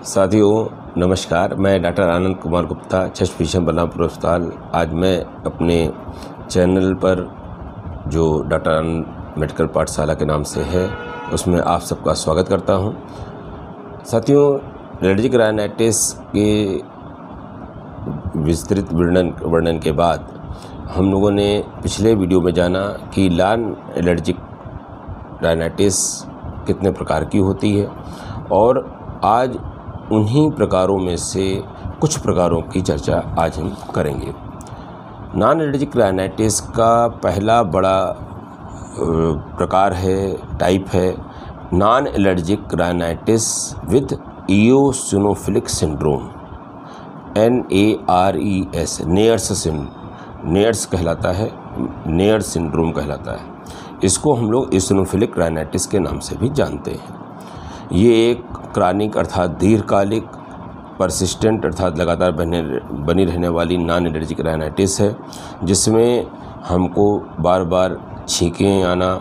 साथियों नमस्कार, मैं doctor Anand Kumar Gupta, chest physician Balrampur अस्पताल। आज मैं अपने चैनल पर जो डॉक्टर आनंद मेडिकल पाठशाला के नाम से है उसमें आप सबका स्वागत करता हूं। साथियों, एलर्जिक राइनाइटिस के विस्तृत वर्णन के बाद हम लोगों ने पिछले वीडियो में जाना कि नॉन एलर्जिक राइनाइटिस कितने प्रकार की होती है और आज उन्हीं प्रकारों में से कुछ प्रकारों की चर्चा आज हम करेंगे। नॉन एलर्जिक राइनाइटिस का पहला बड़ा टाइप है non allergic rhinitis with eosinophilic syndrome, NARES, नेयर्स कहलाता है, नेयर सिंड्रोम कहलाता है। इसको हम लोग इओसिनोफिलिक राइनाइटिस के नाम से भी जानते हैं। ये एक क्रॉनिक अर्थात दीर्घकालिक, परसिस्टेंट अर्थात लगातार बनी रहने वाली नॉन एलर्जिक राइनाइटिस है, जिसमें हमको बार बार छींकें आना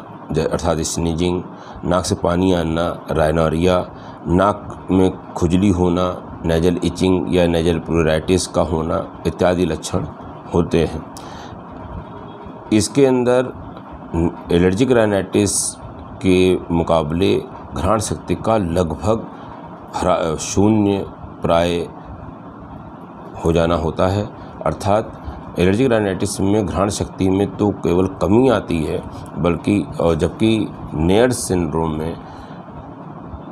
अर्थात स्नीजिंग, नाक से पानी आना, राइनोरिया, नाक में खुजली होना, नेजल इचिंग या नेजल प्लूराइटिस का होना इत्यादि लक्षण होते हैं। इसके अंदर एलर्जिक राइनाइटिस के मुकाबले घ्राण शक्ति का लगभग शून्य प्राय हो जाना होता है, अर्थात एलर्जिक राइनाइटिस में घ्राण शक्ति में तो केवल कमी आती है जबकि नेयर सिंड्रोम में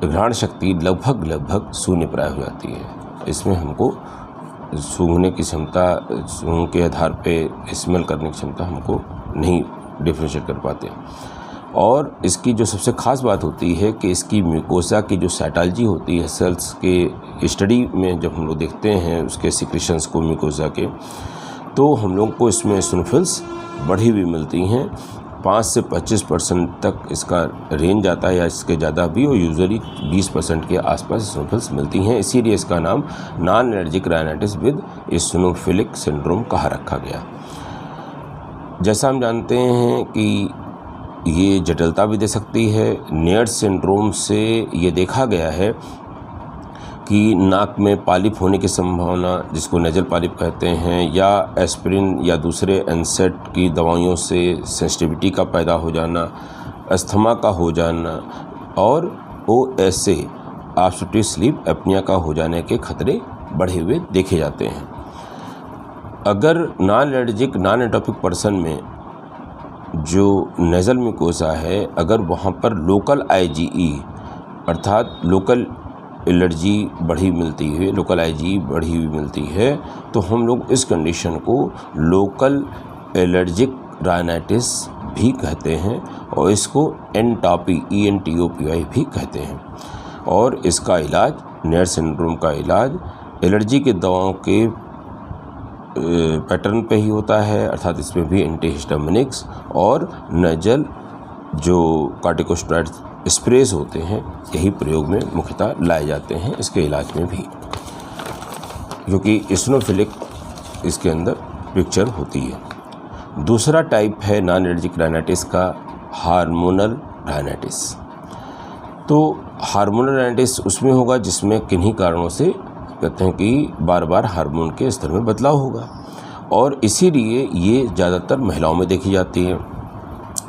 घ्राण शक्ति लगभग शून्य प्राय हो जाती है। इसमें हमको सूंघने की क्षमता, सूंघ के आधार पे स्मेल करने की क्षमता हमको नहीं डिफ्रेंशिएट कर पाते। और इसकी जो सबसे ख़ास बात होती है कि इसकी म्यूकोसा की जो साइटोलॉजी होती है, सेल्स के स्टडी में जब हम लोग देखते हैं उसके सिक्रीशंस को म्यूकोसा के, तो हम लोग को इसमें इओसिनोफिल्स बढ़ी हुई मिलती हैं। 5 से 25% तक इसका रेंज आता है या इसके ज़्यादा भी, और यूजुअली 20% के आसपास इओसिनोफिल्स मिलती हैं। इसीलिए इसका नाम non allergic rhinitis with eosinophilic syndrome कहा रखा गया। जैसा हम जानते हैं कि ये जटिलता भी दे सकती है। नेयर सिंड्रोम से ये देखा गया है कि नाक में पॉलिप होने की संभावना, जिसको नेजल पॉलिप कहते हैं, या एस्पिरिन या दूसरे एनसेड की दवाइयों से सेंसिटिविटी का पैदा हो जाना, अस्थमा का हो जाना और OSA ऑब्स्ट्रक्टिव स्लीप एपनिया का हो जाने के खतरे बढ़े हुए देखे जाते हैं। अगर non allergic non atopic person में जो नेज़ल म्यूकोसा है, अगर वहाँ पर लोकल IgE अर्थात लोकल एलर्जी बढ़ी मिलती है, लोकल IgE बढ़ी हुई मिलती है, तो हम लोग इस कंडीशन को लोकल एलर्जिक राइनाइटिस भी कहते हैं और इसको एनटॉपी ENTOPY भी कहते हैं। और इसका इलाज, नेयर सिंड्रोम का इलाज एलर्जी के दवाओं के पैटर्न पे ही होता है, अर्थात इसमें भी एंटीहिस्टामिनिक्स और नेजल जो कॉर्टिकोस्टेरॉइड स्प्रेज होते हैं, यही प्रयोग में मुख्यतः लाए जाते हैं इसके इलाज में भी, क्योंकि इओसिनोफिलिक इसके अंदर पिक्चर होती है। दूसरा टाइप है नॉन एलर्जिक राइनाइटिस का हार्मोनल राइनाइटिस। तो हार्मोनल राइनाइटिस उसमें होगा जिसमें किन्हीं कारणों से कहते हैं कि बार बार हार्मोन के स्तर में बदलाव होगा, और इसीलिए ये ज़्यादातर महिलाओं में देखी जाती है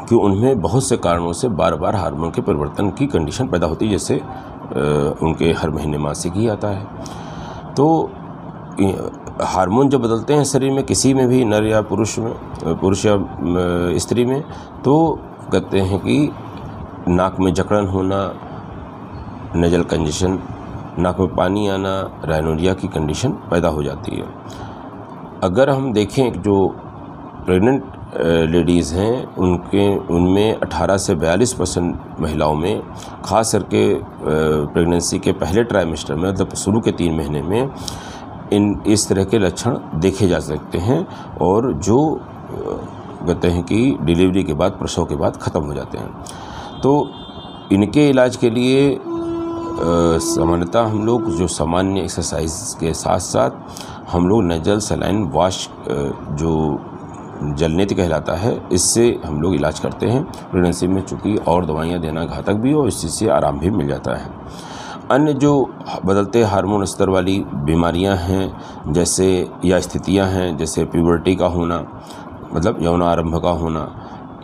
कि उनमें बहुत से कारणों से बार बार हार्मोन के परिवर्तन की कंडीशन पैदा होती है, जैसे उनके हर महीने मासिक ही आता है। तो हार्मोन जब बदलते हैं शरीर में, किसी में भी, नर या पुरुष या स्त्री में, तो कहते हैं कि नाक में जकड़न होना, नेजल कंजेशन, नाक में पानी आना, राइनोरिया की कंडीशन पैदा हो जाती है। अगर हम देखें जो प्रेग्नेंट लेडीज़ हैं उनमें 18 से 42% महिलाओं में, ख़ास करके प्रेगनेंसी के पहले ट्राइमेस्टर में, मतलब शुरू के 3 महीने में इस तरह के लक्षण देखे जा सकते हैं, और जो कहते हैं कि डिलीवरी के बाद, प्रसव के बाद ख़त्म हो जाते हैं। तो इनके इलाज के लिए सामान्यतः हम लोग जो सामान्य एक्सरसाइज के साथ साथ हम लोग नेजल सलाइन वॉश जो जलनेत्र कहलाता है, इससे हम लोग इलाज करते हैं प्रेगनेंसी में, चूँकि और दवाइयाँ देना घातक भी हो, इस चीज़ से आराम भी मिल जाता है। अन्य जो बदलते हार्मोन स्तर वाली बीमारियां हैं जैसे या स्थितियां हैं जैसे प्यूबर्टी का होना, मतलब यौनारंभ का होना,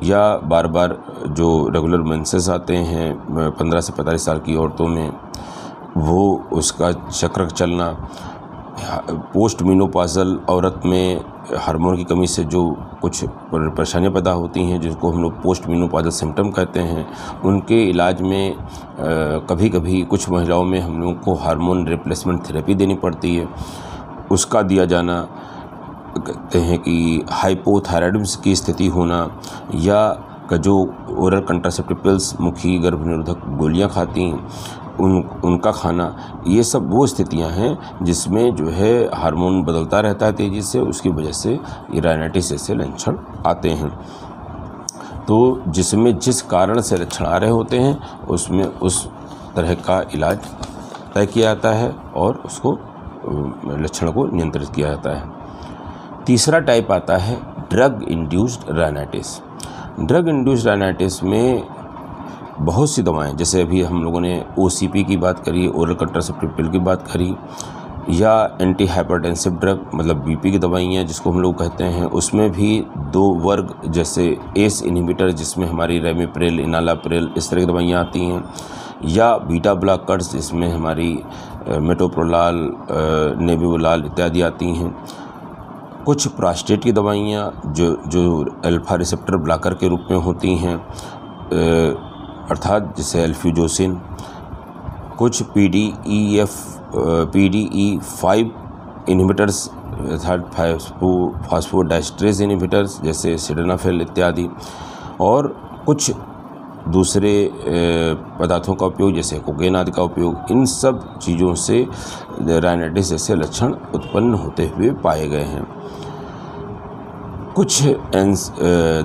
या बार बार जो रेगुलर मेंसेस आते हैं 15 से 45 साल की औरतों में, वो उसका चक्र चलना, पोस्ट मेनोपॉजल औरत में हार्मोन की कमी से जो कुछ परेशानियां पैदा होती हैं जिसको हम लोग पोस्ट मेनोपॉजल सिम्टम कहते हैं, उनके इलाज में कभी कभी कुछ महिलाओं में हम लोगों को हार्मोन रिप्लेसमेंट थेरेपी देनी पड़ती है। उसका दिया जाना, कहते हैं कि हाइपोथायराइडिज्म की स्थिति होना, या जो ओरल कंट्रासेप्टिव पिल्स मुखी गर्भनिरोधक गोलियां खाती हैं उनका खाना, ये सब वो स्थितियां हैं जिसमें जो है हार्मोन बदलता रहता है तेज़ी से, उसकी वजह से ये रायनाइटिस जैसे लक्षण आते हैं। तो जिसमें जिस कारण से लक्षण आ रहे होते हैं उसमें उस तरह का इलाज तय किया जाता है और उसको लक्षण को नियंत्रित किया जाता है। तीसरा टाइप आता है ड्रग इंड्यूस्ड रायनाइटिस। ड्रग इंड्यूस्ड रायनाइटिस में बहुत सी दवाएं, जैसे अभी हम लोगों ने OCP की बात करी, ओरल कंट्रासेप्टिव पिल की बात करी, या एंटी हाइपरटेंसिव ड्रग मतलब BP की दवाइयाँ जिसको हम लोग कहते हैं, उसमें भी दो वर्ग जैसे ACE इनहिबिटर जिसमें हमारी रेमिप्रिल, इनालाप्रिल इस तरह की दवाइयाँ आती हैं, या बीटा ब्लॉकर्स जिसमें हमारी मेटोप्रोलाल, नेबिवोलाल इत्यादि आती हैं। कुछ प्रोस्टेट की दवाइयाँ जो अल्फा रिसेप्टर ब्लॉकर के रूप में होती हैं, अर्थात जैसे एल्फ्यूजोसिन, कुछ PDE5 इनहिबिटर्स अर्थात फास्फोडाइस्ट्रेज इनहिबिटर्स जैसे सिडेनाफिल इत्यादि, और कुछ दूसरे पदार्थों का उपयोग जैसे कोकेन आदि का उपयोग, इन सब चीज़ों से रायनाइटिस जैसे लक्षण उत्पन्न होते हुए पाए गए हैं। कुछ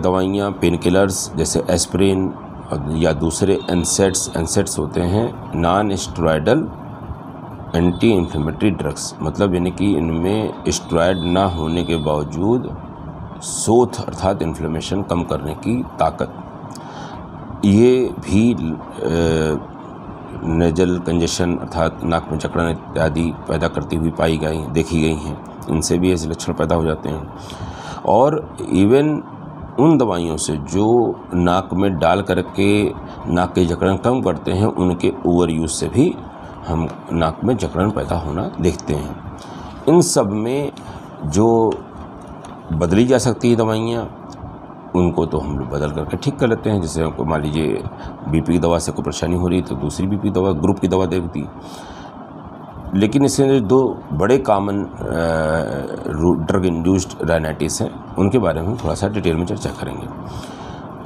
दवाइयाँ पेन किलर्स जैसे एस्पिरिन या दूसरे एनसेट्स होते हैं, non steroidal anti inflammatory drugs, मतलब यानी कि इनमें स्टेरॉयड ना होने के बावजूद सोथ अर्थात इन्फ्लेमेशन कम करने की ताकत, ये भी नेजल कंजेशन अर्थात नाक में जकड़न इत्यादि पैदा करती हुई देखी गई हैं। इनसे भी ऐसे लक्षण पैदा हो जाते हैं। और इवन उन दवाइयों से जो नाक में डाल करके नाक की जकड़न कम करते हैं, उनके ओवर यूज़ से भी हम नाक में जकड़न पैदा होना देखते हैं। इन सब में जो बदली जा सकती है दवाइयाँ, उनको तो हम लोग बदल करके ठीक कर लेते हैं। जैसे हमको मान लीजिए BP की दवा से कोई परेशानी हो रही तो दूसरी BP दवा ग्रुप की दवा दे दी। लेकिन इसमें दो बड़े कॉमन ड्रग इंड्यूस्ड रायनाइटिस हैं, उनके बारे में थोड़ा सा डिटेल में चर्चा करेंगे।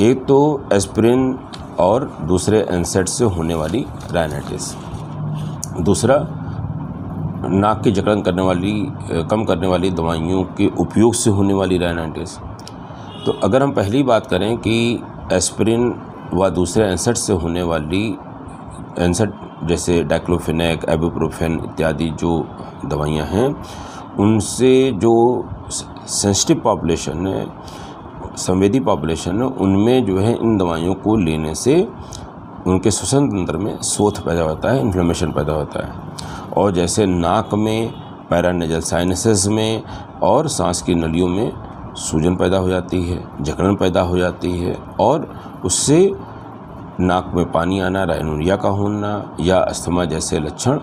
एक तो एस्पिरिन और दूसरे एनसेट से होने वाली रायनाइटिस, दूसरा नाक की जकड़न कम करने वाली दवाइयों के उपयोग से होने वाली रायनाइटिस। तो अगर हम पहली बात करें कि एस्पिरिन व दूसरे एनसेट से होने वाली एनसेट जैसे डाइक्लोफेनेक, इबुप्रोफेन इत्यादि जो दवाइयां हैं, उनसे जो सेंसिटिव पॉपुलेशन है, संवेदी पॉपुलेशन है, उनमें जो है इन दवाइयों को लेने से उनके श्वसन तंत्र में सोथ पैदा होता है, इन्फ्लेमेशन पैदा होता है। और जैसे नाक में, पैरानेजल साइनसेस में और सांस की नलियों में सूजन पैदा हो जाती है, जकड़न पैदा हो जाती है, और उससे नाक में पानी आना, रायनूरिया का होना या अस्थमा जैसे लक्षण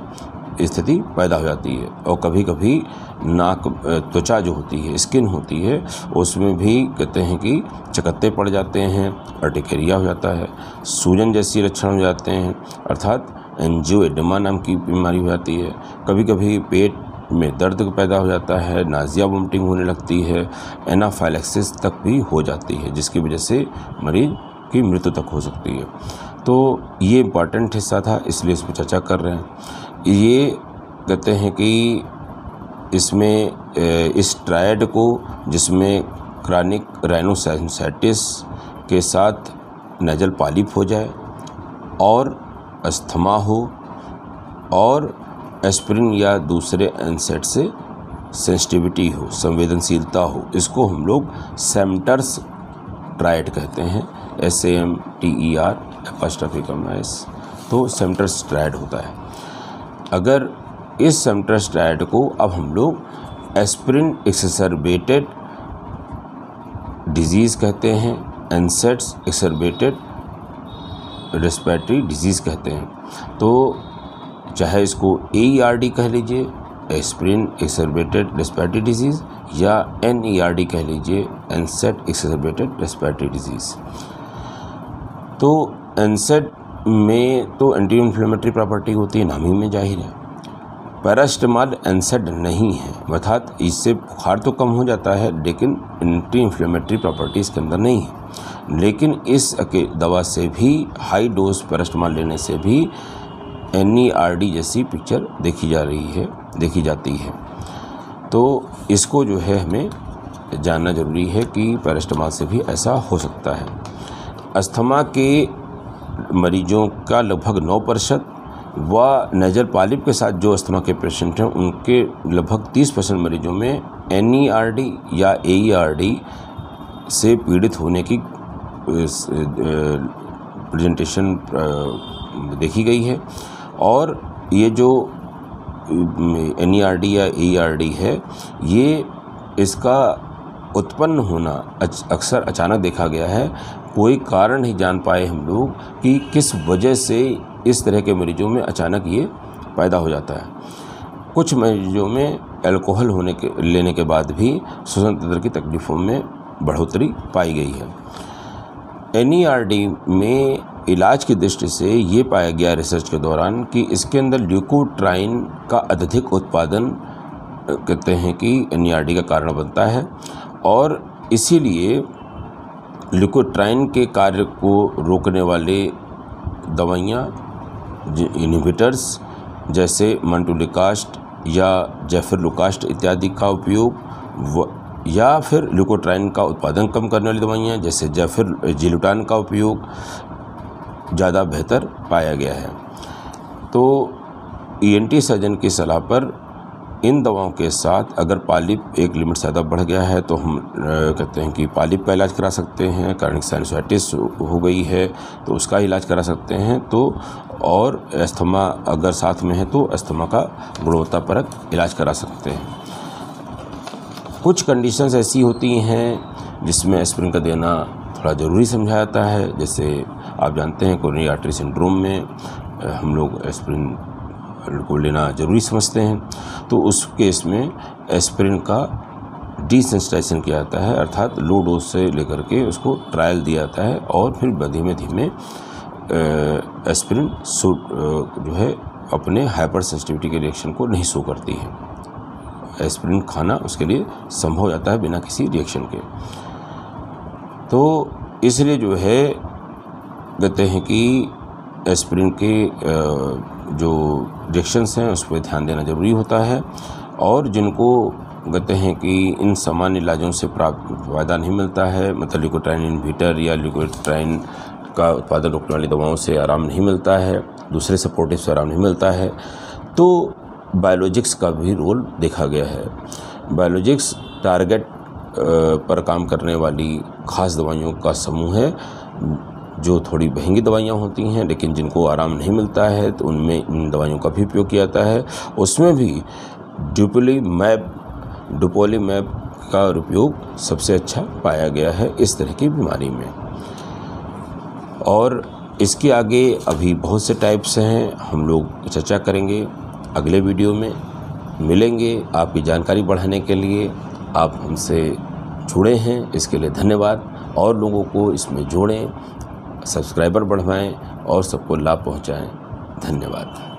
स्थिति पैदा हो जाती है। और कभी कभी नाक त्वचा जो होती है, स्किन होती है, उसमें भी कहते हैं कि चकत्ते पड़ जाते हैं, अर्टिकेरिया हो जाता है, सूजन जैसी लक्षण हो जाते हैं, अर्थात एंजियोएडेमा नाम की बीमारी हो जाती है। कभी कभी पेट में दर्द पैदा हो जाता है, नाजिया वोमिटिंग होने लगती है, एनाफाइलेक्सिस तक भी हो जाती है, जिसकी वजह से मरीज की मृत्यु तक हो सकती है। तो ये इम्पॉर्टेंट हिस्सा था, इसलिए इस पर चर्चा कर रहे हैं। ये कहते हैं कि इसमें इस ट्रायड को, जिसमें क्रॉनिक राइनोसाइनसाइटिस के साथ नेजल पॉलिप हो जाए और अस्थमा हो और एस्पिरिन या दूसरे एनसेट से सेंसिटिविटी हो, संवेदनशीलता हो, इसको हम लोग सेम्टर्स ट्रायड कहते हैं, SAMTER। तो सेम्टर्स ट्रायड होता है। अगर इस सेमट्रास्ट्राइड को अब हम लोग एस्पिरिन एक्सेसरबेटेड डिजीज़ कहते हैं, एनसेट्स एक्सेसरबेटेड रेस्पिरेटरी डिजीज़ कहते हैं। तो चाहे इसको AERD कह लीजिए, एस्पिरिन एक्सेसरबेटेड रेस्पिरेटरी डिजीज़, या NERD कह लीजिए, एनसेट एक्सेसरबेटेड रेस्पिरेटरी डिजीज़। तो एनसेट में तो एंटी इन्फ्लेमेटरी प्रॉपर्टी होती है, नाम ही में जाहिर है। पैरासिटामॉल एनसेड नहीं है, अर्थात इससे बुखार तो कम हो जाता है लेकिन एंटी इन्फ्लेमेटरी प्रॉपर्टी इसके अंदर नहीं है। लेकिन इस दवा से भी, हाई डोज पैरासिटामॉल लेने से भी NERD जैसी पिक्चर देखी जाती है। तो इसको जो है हमें जानना ज़रूरी है कि पैरासिटामॉल से भी ऐसा हो सकता है। अस्थमा के मरीजों का लगभग 9% व नेजल पॉलिप के साथ जो अस्थमा के पेशेंट हैं उनके लगभग 30% मरीजों में NERD या AERD से पीड़ित होने की प्रेजेंटेशन देखी गई है। और ये जो NERD या AERD है, ये इसका उत्पन्न होना अक्सर अचानक देखा गया है। कोई कारण नहीं जान पाए हम लोग कि किस वजह से इस तरह के मरीजों में अचानक ये पैदा हो जाता है। कुछ मरीजों में अल्कोहल लेने के बाद भी श्वसन तंत्र की तकलीफ़ों में बढ़ोतरी पाई गई है। NERD में इलाज की दृष्टि से ये पाया गया रिसर्च के दौरान कि इसके अंदर ल्यूकोट्राइन का अत्यधिक उत्पादन कहते हैं कि NERD का कारण बनता है, और इसीलिए ल्यूकोट्राइन के कार्य को रोकने वाले दवाइयाँ, इनहिबिटर्स जैसे मंटुलिकास्ट या जेफिरलुकास्ट इत्यादि का उपयोग, या फिर ल्यूकोट्राइन का उत्पादन कम करने वाली दवाइयाँ जैसे जिलुटान का उपयोग ज़्यादा बेहतर पाया गया है। तो ENT सर्जन की सलाह पर इन दवाओं के साथ अगर पॉलिप एक लिमिट से ज़्यादा बढ़ गया है तो हम कहते हैं कि पॉलिप का इलाज करा सकते हैं। कार्डिक साइनसाइटिस हो गई है तो उसका इलाज करा सकते हैं। तो और अस्थमा अगर साथ में है तो अस्थमा का गुणवत्तापरक इलाज करा सकते हैं। कुछ कंडीशंस ऐसी होती हैं जिसमें एस्पिरिन का देना थोड़ा ज़रूरी समझा जाता है। जैसे आप जानते हैं कोरोनरी आर्टरी सिंड्रोम में हम लोग एस्पिरिन को लेना ज़रूरी समझते हैं। तो उस केस में एस्पिरिन का डिसेंसिटाइजेशन किया जाता है, अर्थात लो डोज से लेकर के उसको ट्रायल दिया जाता है और फिर धीमे धीमे एस्पिरिन जो है अपने हाइपर सेंसिटिविटी के रिएक्शन को नहीं शो करती है। एस्पिरिन खाना उसके लिए संभव हो जाता है बिना किसी रिएक्शन के। तो इसलिए जो है कहते हैं कि एस्पिरिन के जो रिएक्शंस हैं उस पर ध्यान देना ज़रूरी होता है। और जिनको कहते हैं कि इन सामान्य इलाजों से प्राप्त फ़ायदा नहीं मिलता है, मतलब ल्यूकोट्राइन इनहिबिटर या ल्यूकोट्राइन का उत्पादन रोकने वाली दवाओं से आराम नहीं मिलता है, दूसरे सपोर्टिव से आराम नहीं मिलता है, तो बायोलॉजिक्स का भी रोल देखा गया है। बायोलॉजिक्स टारगेट पर काम करने वाली ख़ास दवाइयों का समूह है जो थोड़ी महंगी दवाइयाँ होती हैं लेकिन जिनको आराम नहीं मिलता है तो उनमें इन दवाइयों का भी उपयोग किया जाता है। उसमें भी डुपोलिमैब का उपयोग सबसे अच्छा पाया गया है इस तरह की बीमारी में। और इसके आगे अभी बहुत से टाइप्स हैं, हम लोग चर्चा करेंगे अगले वीडियो में। मिलेंगे आपकी जानकारी बढ़ाने के लिए। आप हमसे जुड़े हैं इसके लिए धन्यवाद। और लोगों को इसमें जोड़ें, सब्सक्राइबर बढ़वाएं और सबको लाभ पहुंचाएं। धन्यवाद।